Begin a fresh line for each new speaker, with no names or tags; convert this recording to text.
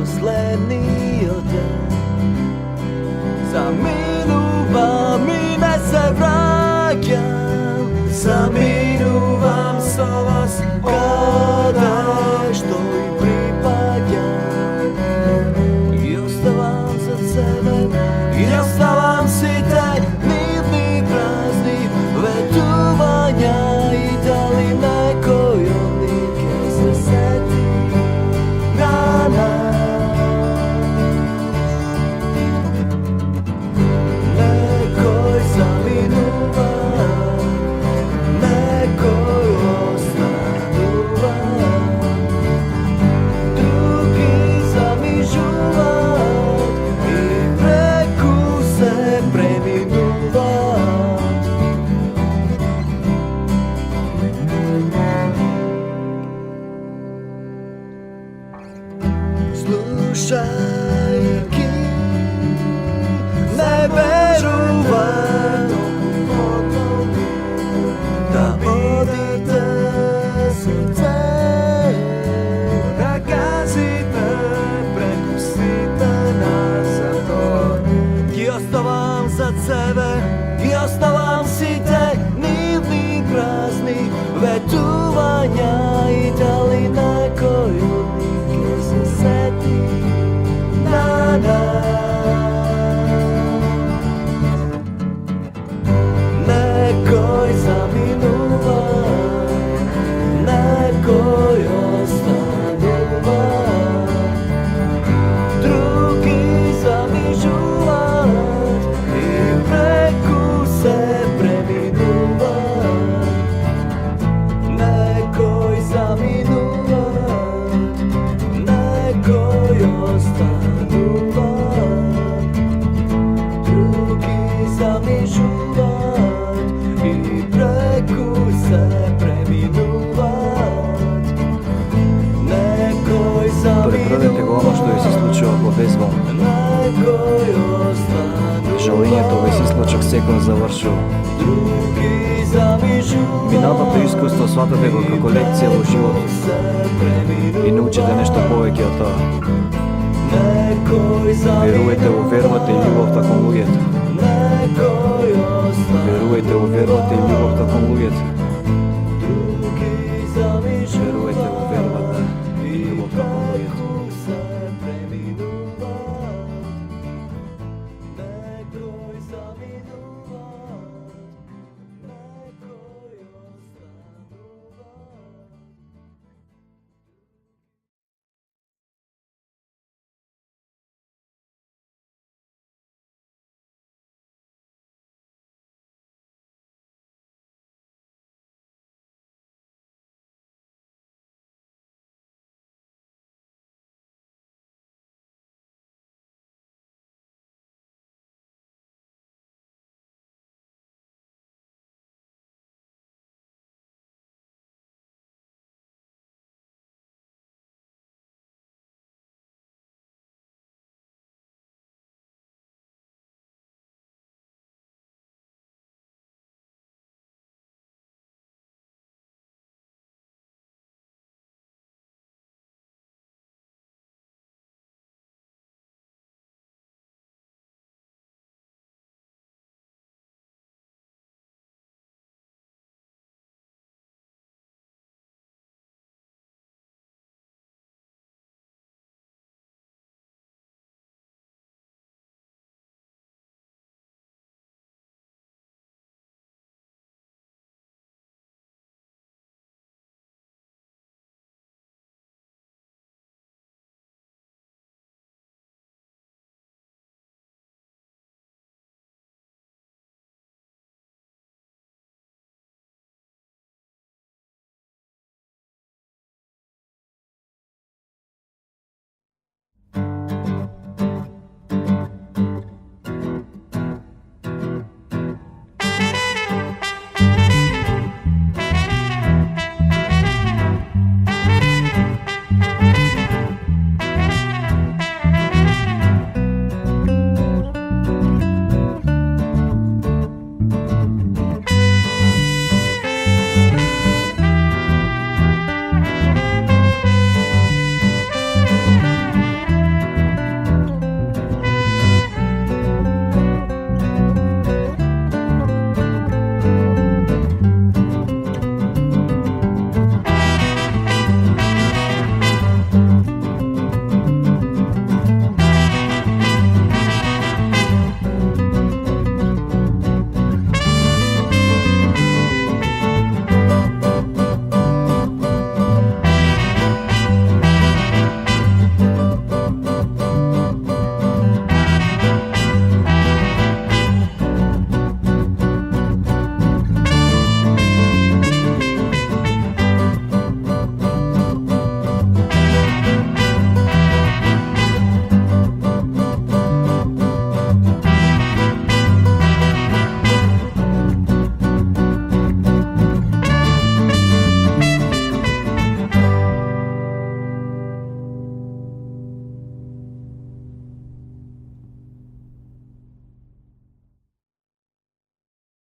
последниот ден. Заминувам и не се враќам, заминувам со вас каде што и припаѓам. И оставам за себе, и оставам сите нивни празни ветувања, и дали некој од нив ќе се сети на нас. Некој заминува, некој останува, други замижуваат и преку се преминуваат. Слушајќи, не верувам да одите сите, да газите преку сите назад. Ги оставам зад себе, ги оставам сите нивни празни ветувања, и дали некој од нив ќе се сети на нас. Некој заминува, некој останува, други замижуваат и преку се преминуваат. Некој заминува, некој останува, други замижуваат и преку се преминуваат. Некој
Преправете го оно што ви се случува во безволно.
некој останува,
Жалењето во се случок секој завршува.
други замижуваат,
Минатото искуство сватате го како лекција во животот
се преминуваат.
и научете нешто повеќе од тоа.
Некој
Верувате во